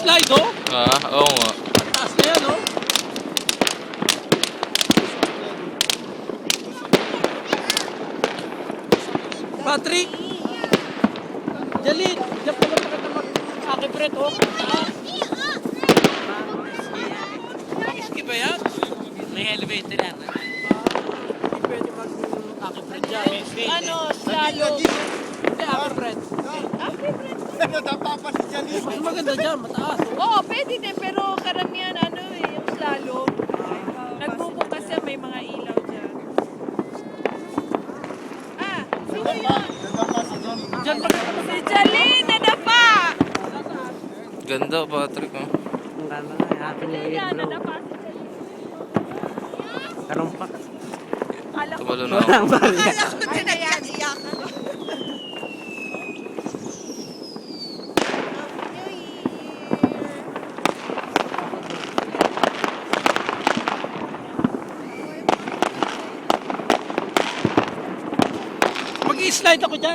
Mag-slide, oh. Oo nga. Taas na yan, oh. Patrick! Jalin! Diyan pa lang kita mag-akibret, oh. Taas. Makiski ba yan? May elevator yan. Hindi pwede mag-akibret dyan. Ano, slalom. Hindi, akibret. Nadapa si Janine. Mas maganda dyan, mataas. Oh. Oo, pwede din, pero karamihan ano eh, yung slalom. Nagbubukas yan, may mga ilaw dyan. Ah, sino yun? Nadapa si John. Dyan maganda mag- Si Jalene, nadapa! Ganda, Patrick. Oh. Ang ganda nga. Happy New Year, Yan, bro. nadapa si Jalene. Karumpak. Kala ko, Tumalo na ako. Walang barya. kala ko tinaiyak-iyak. Mag-slide ako dyan.